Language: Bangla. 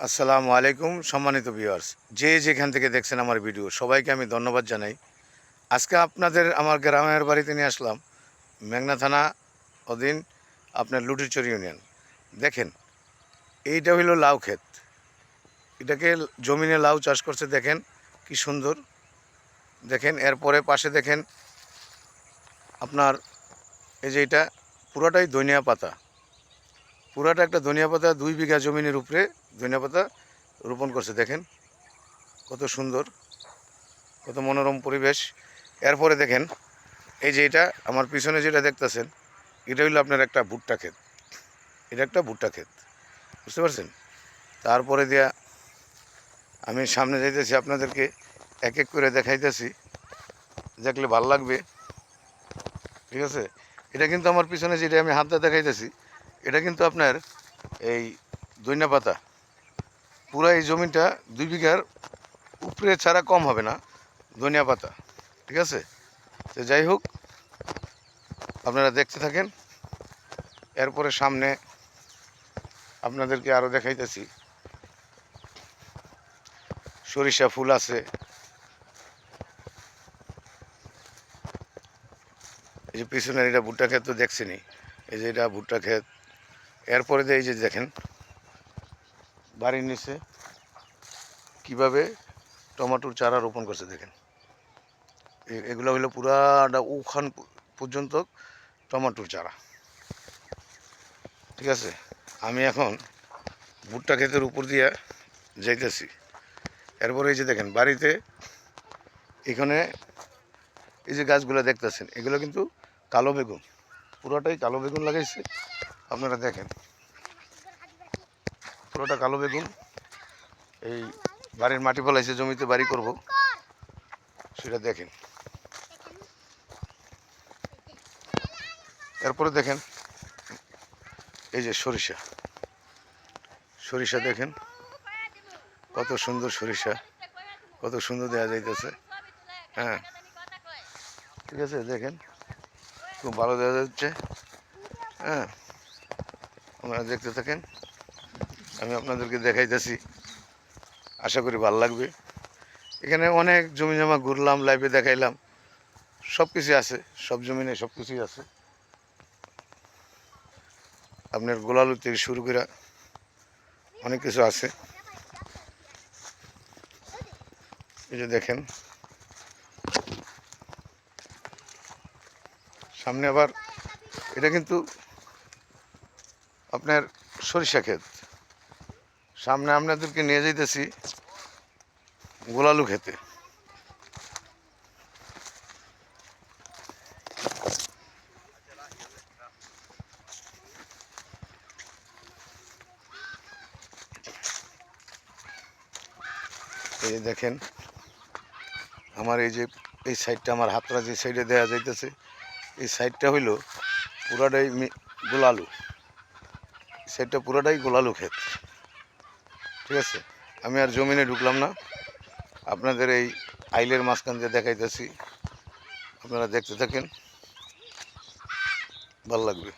আসসালামু আলাইকুম সম্মানিত ভিউয়ার্স, যে যেখান থেকে দেখছেন আমার ভিডিও সবাইকে আমি ধন্যবাদ জানাই। আজকে আপনাদের আমার গ্রামের বাড়িতে নিয়ে আসলাম, মেঘনা থানা অধীন আপনার লুটিরচর ইউনিয়ন। দেখেন, এইটা হইল লাউ ক্ষেত। এটাকে জমিনে লাউ চাষ করছে, দেখেন কি সুন্দর। দেখেন এরপরে পাশে দেখেন আপনার এই যে এটা পুরাটাই ধনিয়া পাতা, পুরাটা একটা ধনিয়া পাতা, 2 বিঘা জমিনের উপরে ধনিয়া পাতা রোপণ করছে। দেখেন কত সুন্দর, কত মনোরম পরিবেশ। এরপরে দেখেন এই যে এটা আমার পিছনে যেটা দেখতেছেন, এটা হইলো আপনার একটা ভুট্টা ক্ষেত। এটা একটা ভুট্টা ক্ষেত, বুঝতে পারছেন? তারপরে দিয়া আমি সামনে যাইতেছি, আপনাদেরকে এক এক করে দেখাইতেছি, দেখলে ভাল লাগবে। ঠিক আছে, এটা কিন্তু আমার পিছনে যেটা আমি হাতটা দেখাইতেছি, এটা কিন্তু আপনার এই ধনিয়া পাতা। পুরা এই জমিটা 2 বিঘার উপরে ছাড়া কম হবে না ধনিয়া পাতা। ঠিক আছে, তো যাই হোক, আপনারা দেখতে থাকেন। এরপরে সামনে আপনাদেরকে আরও দেখাইতেছি, সরিষা ফুল আছে। এই যে পিছনের এটা ভুট্টা ক্ষেত তো দেখছেনি, এই যে এটা ভুট্টা ক্ষেত। এরপরে এই যে দেখেন বাড়ির নিচে কিভাবে টমেটোর চারা রোপণ করছে। দেখেন এগুলো হইলো পুরাটা ওখান পর্যন্ত টমেটোর চারা। ঠিক আছে, আমি এখন ভুট্টা ক্ষেতের উপর দিয়ে যাইতেছি। এরপরে এই যে দেখেন বাড়িতে এখানে এই যে গাছগুলো দেখতেছেন, এগুলো কিন্তু কালো বেগুন, পুরোটাই কালো বেগুন লাগাইছে। আপনারা দেখেন পুরোটা কালো বেগুন। এই বাড়ির মাটি ফলাইছে, জমিতে বাড়ি করব, সেটা দেখেন। এরপরে দেখেন এই যে সরিষা, সরিষা দেখেন কত সুন্দর সরিষা, কত সুন্দর দেওয়া যাইতেছে। হ্যাঁ, ঠিক আছে, দেখেন খুব ভালো দেওয়া যাচ্ছে। হ্যাঁ, আপনারা দেখতে থাকেন, আমি আপনাদেরকে দেখাইতেছি, আশা করি ভালো লাগবে। এখানে অনেক জমি জমা ঘুরলাম, লাইভে দেখাইলাম, সব কিছু আছে, সব জমিনে সব কিছুই আছে। আপনার গোলালু থেকে শুরু করে অনেক কিছু আছে। এই যে দেখেন সামনে আবার এটা কিন্তু আপনার সরিষা ক্ষেত। সামনে আপনাদেরকে নিয়ে যাইতেছি গোলালু খেতে। এই যে দেখেন আমার এই যে এই সাইডটা, আমার হাতটা যে সাইডে দেওয়া যাইতেছে, এই সাইডটা হইল পুরাটাই গোলালু, সাইডটা পুরাটাই গোলালু ক্ষেত। ঠিক আছে, আমি আর জমিনে ঢুকলাম না, আপনাদের এই আইলের মাঝখান দিয়ে দেখাইতেছি, আপনারা দেখতে থাকেন, ভালো লাগবে।